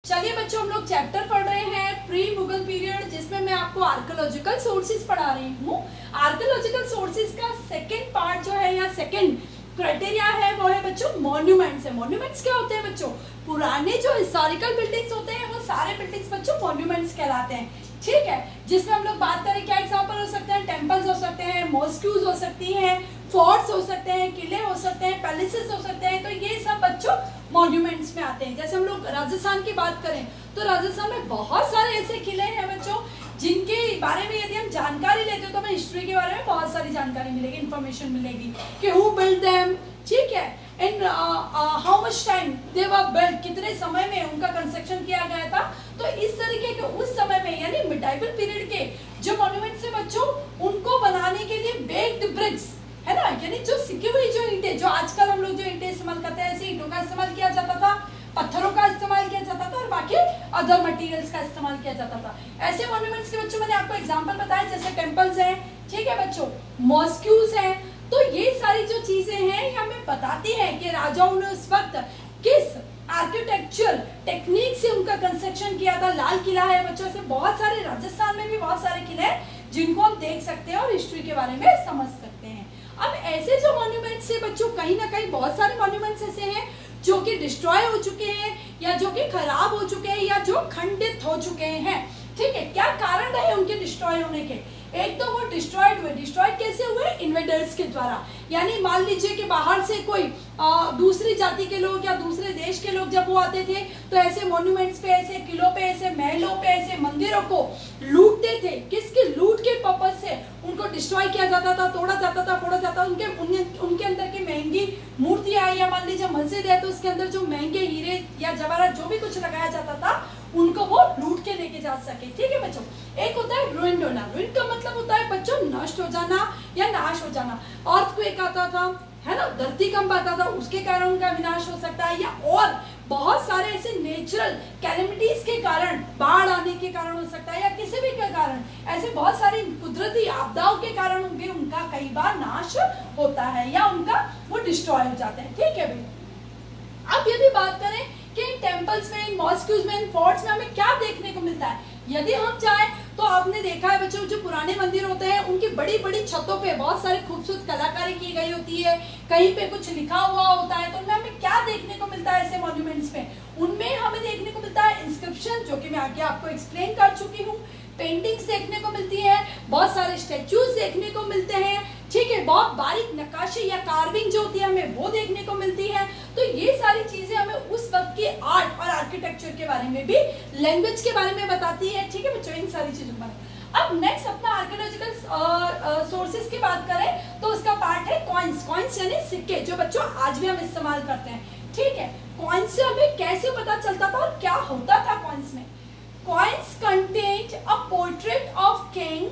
चलिए बच्चों, हम लोग चैप्टर पढ़ रहे हैं प्री मुगल पीरियड, जिसमें मैं आपको आर्कियोलॉजिकल सोर्सेज पढ़ा रही हूँ। आर्कियोलॉजिकल सोर्सेज का सेकंड पार्ट जो है या सेकंड क्राइटेरिया है वो है बच्चों मॉन्यूमेंट्स है। मॉन्यूमेंट्स क्या होते हैं बच्चों? पुराने जो हिस्टोरिकल बिल्डिंग्स होते हैं वो सारे बिल्डिंग्स बच्चों मॉन्यूमेंट्स कहलाते हैं। ठीक है, जिसमें हम लोग बात करें क्या एग्जांपल हो सकते हैं? टेम्पल्स हो सकते हैं, मॉस्क्यूज हो सकती हैं, फोर्ट्स हो सकते हैं, किले हो सकते हैं, पैलेसेस हो सकते हैं। तो ये सब बच्चों मॉन्यूमेंट्स में आते हैं। जैसे हम लोग राजस्थान की बात करें तो राजस्थान में बहुत सारे ऐसे किले हैं बच्चों जिनके बारे में यदि हम जानकारी लेते हो तो हमें हिस्ट्री के बारे में बहुत सारी जानकारी मिलेगी, इन्फॉर्मेशन मिलेगी कि हु बिल्ड देम, ठीक है, in how much time they were build, कितने समय में उनका कंस्ट्रक्शन किया गया था। तो इस तरीके के उस समय में यानी मिडाइवल पीरियड के जो मॉन्यूमेंट्स है बच्चों, उनको बनाने के लिए बेक्ड ब्रिक्स है ना, यानी जो सिकी हुई जो ईंटें, जो आजकल हम लोग जो ईंटें इस्तेमाल करते हैं, ऐसी ईंटों का इस्तेमाल किया जाता था, पत्थरों का इस्तेमाल किया जाता था और बाकी अदर मटेरियल्स का इस्तेमाल किया जाता था। ऐसे मॉन्यूमेंट्स के बच्चों मैंने आपको एग्जांपल बताया, जैसे टेंपल्स हैं, ठीक है बच्चों, मॉस्क्यूज हैं। तो ये सारी जो चीजें हैं ये हमें बताती हैं कि राजाओं ने उस वक्त किस आर्किटेक्चर टेक्निक से उनका कंस्ट्रक्शन किया था। लाल किला है बच्चों, ऐसे बहुत सारे राजस्थान में भी बहुत सारे किले हैं जिनको हम देख सकते हैं और हिस्ट्री के बारे में समझ सकते हैं। अब ऐसे जो मॉन्यूमेंट्स है बच्चों, कहीं ना कहीं बहुत सारे मॉन्यूमेंट्स ऐसे हैं जो कि डिस्ट्रॉय हो चुके हैं या जो कि खराब हो चुके हैं या जो खंडित हो चुके हैं। ठीक है, क्या कारण रहे उनके डिस्ट्रॉय होने के? एक तो वो डिस्ट्रॉयड हुए। डिस्ट्रॉयड कैसे हुए? इन्वेडर्स के द्वारा। यानी मान लीजिए कि बाहर से कोई दूसरी जाति के लोग या दूसरे देश के लोग जब वो आते थे तो ऐसे मॉन्यूमेंट्स पे, ऐसे किलों पे, ऐसे महलों पे, ऐसे मंदिरों को लूटते थे। किसके लूट के पर्पज से उनको डिस्ट्रॉय किया जाता था, तोड़ा जाता था, फोड़ा जाता था। उनके अंदर की महंगी मूर्तियां या मान लीजिए मस्जिद है तो उसके अंदर जो महंगे हीरे या जवाहरात जो भी कुछ लगाया जाता था उनको वो लूट के लेके जा सके। ठीक है बच्चों, एक होता है रुइंड होना। रुइंड का मतलब होता है बच्चों नष्ट हो जाना या नाश हो जाना। अर्थक्वेक आता था, है ना, धरती कंप आता था, उसके कारण उनका विनाश हो सकता है, या और बहुत सारे ऐसे नेचुरल कैलेमिटीज के कारण, बाढ़ आने के कारण हो सकता है, या किसी भी के कारण, ऐसे बहुत सारी कुदरती आपदाओं के कारण भी उनका कई बार नाश होता है या उनका वो डिस्ट्रॉय हो जाते हैं। ठीक है भाई, अब यदि बात करें कि इन टेम्पल्स में, इन मॉस्क्यूज में, इन फोर्ट्स में हमें क्या देखने को मिलता है, यदि हम चाहें तो आपने देखा है बच्चों जो पुराने मंदिर होते हैं उनकी बड़ी बड़ी छतों पे बहुत सारी खूबसूरत कलाकारी की गई होती है, कहीं पे कुछ लिखा हुआ होता है। तो उनमें हमें क्या देखने को मिलता है ऐसे मॉन्यूमेंट्स में? उनमें हमें देखने को मिलता है इंस्क्रिप्शन, जो कि मैं आगे आपको एक्सप्लेन कर चुकी हूँ, पेंटिंग्स देखने को मिलती है, बहुत सारे स्टेच्यूज देखने को मिलते हैं, ठीक है, बहुत बारीक नक्काशी या कार्विंग जो होती है हमें वो देखने को मिलती है। तो ये सारी चीजें हमें उस वक्त के आर्ट और आर्किटेक्चर के बारे में भी, लैंग्वेज के बारे में बताती है। ठीक है बच्चों, इन सारी चीजों के बारे में। अब नेक्स्ट अपना आर्कियोलॉजिकल सोर्सेज की बात करें तो उसका पार्ट है कॉइन्स। कॉइन्स यानी सिक्के, जो बच्चों आज भी हम इस्तेमाल करते हैं। ठीक है, कॉइन्स से हमें कैसे पता चलता था और क्या होता था कॉइन्स में? Coins contained a portrait of king,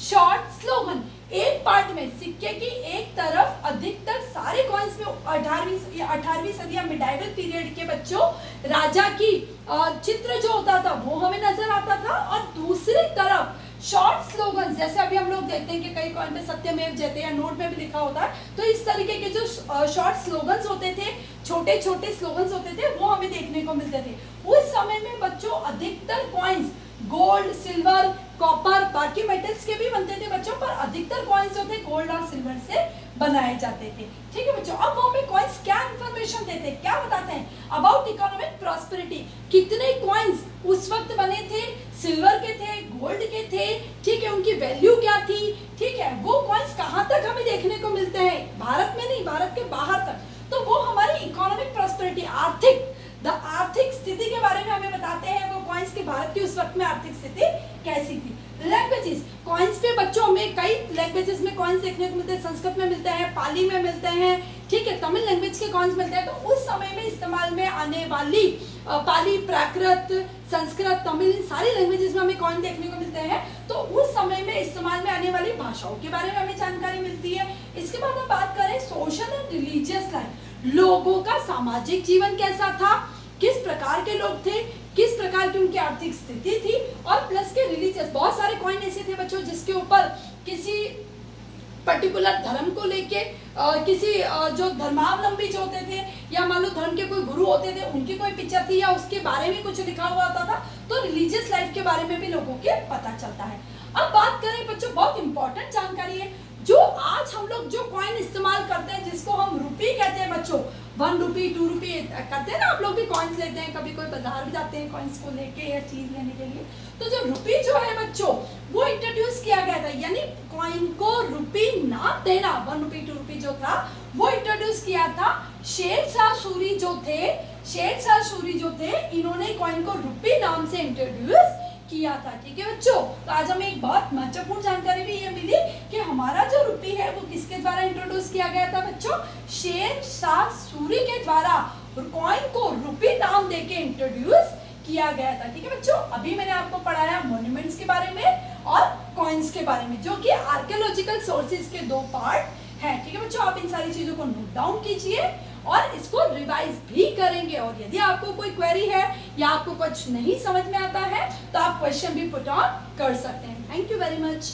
short slogan. एक पार्ट में सिक्के की एक तरफ अधिकतर सारे कॉइन्स में 18वीं सदी या मिडाइवल पीरियड के बच्चों राजा की चित्र जो होता था वो हमें नजर आता था, और दूसरी तरफ शॉर्ट स्लोगन, जैसे अभी हम लोग देखते हैं कि कई कॉइन पे सत्यमेव जयते या नोट में भी लिखा होता है, तो इस तरीके के जो शॉर्ट स्लोगन्स होते थे, छोटे छोटे स्लोगन्स होते थे, वो हमें देखने को मिलते थे। उस समय में बच्चों अधिकतर कॉइन्स गोल्ड, सिल्वर, कॉपर, बाकी मेटल्स के भी बनते थे बच्चों, पर अधिकतर कॉइन्स जो थे गोल्ड और सिल्वर से बनाए जाते थे। ठीक है बच्चों, अब वो हमें कॉइन्स क्या इंफॉर्मेशन देते हैं, क्या बताते हैं? About economic prosperity. कितने कॉइन्स उस वक्त बने थे, सिल्वर के थे, गोल्ड के थे, ठीक है, उनकी वैल्यू क्या थी, ठीक है, वो कॉइन्स कहाँ तक हमें देखने को मिलते हैं, भारत में नहीं, भारत के बाहर तक। तो वो हमारी इकोनॉमिक प्रॉस्पेरिटी, आर्थिक स्थिति के बारे में हमें बताते हैं वो कॉइन्स की, भारत की उस वक्त में आर्थिक स्थिति कैसी थी। लैंग्वेजेस, कॉइन्स पे बच्चों हमें कई लैंग्वेजेस में कॉइन्स देखने को मिलते हैं। संस्कृत में मिलते हैं, पाली में मिलते हैं, ठीक है, तमिल लैंग्वेज के कॉइन्स मिलते हैं। तो उस समय में इस्तेमाल में आने वाली पाली, प्राकृत, संस्कृत, तमिल, इन सारी लैंग्वेजेस में हमें कॉइन देखने को मिलते हैं। तो उस समय में इस्तेमाल में आने वाली भाषाओं के बारे में हमें जानकारी मिलती है। इसके बाद हम बात करें सोशल एंड रिलीजियस लाइफ, लोगों का सामाजिक जीवन कैसा था, किस प्रकार के लोग थे, किस प्रकार की उनकी आर्थिक स्थिति थी, और प्लस के रिलीजियस, बहुत सारे कॉइन ऐसे थे बच्चों जिसके ऊपर किसी पर्टिकुलर धर्म को लेके किसी जो धर्मावलंबी जो होते थे या मान लो धर्म के कोई गुरु होते थे उनकी कोई पिक्चर थी या उसके बारे में कुछ लिखा हुआ होता था, तो रिलीजियस लाइफ के बारे में भी लोगों के पता चलता है। अब बात करें बच्चों, बहुत इंपॉर्टेंट जानकारी है, जो आज हम लोग जो कॉइन इस्तेमाल करते हैं जिसको हम रुपी कहते हैं बच्चों, 1 रुपी 2 रुपी करते हैं ना, आप लोग भी कॉइन्स लेते हैं, कभी कोई बाजार भी जाते हैं कॉइन्स को लेके या चीज लेने के लिए। तो जो रुपी जो है बच्चों वो इंट्रोड्यूस किया गया था, यानी कॉइन को रुपी नाम देना, 1 रुपी 2 रुपी जो था वो इंट्रोड्यूस किया था शेरशाह सूरी जो थे, शेरशाह सूरी जो थे, इन्होंने कॉइन को रुपी नाम से इंट्रोड्यूस किया था। ठीक है बच्चों, तो आज हमें एक बहुत महत्वपूर्ण जानकारी भी ये मिली कि हमारा जो रुपी है वो किसके द्वारा इंट्रोड्यूस किया गया था बच्चों, शेरशाह सूरी के द्वारा कॉइन को रुपी नाम देके इंट्रोड्यूस किया गया था। ठीक है बच्चों, अभी मैंने आपको पढ़ाया मॉन्यूमेंट्स के बारे में और कॉइन्स के बारे में, जो कि आर्कियोलॉजिकल सोर्सेज के 2 पार्ट हैं। ठीक है बच्चों, आप इन सारी चीजों को नोट डाउन कीजिए और इसको रिवाइज भी करेंगे, और यदि आपको कोई क्वेरी है या आपको कुछ नहीं समझ में आता है तो आप क्वेश्चन भी पुट ऑन कर सकते हैं। Thank you very much.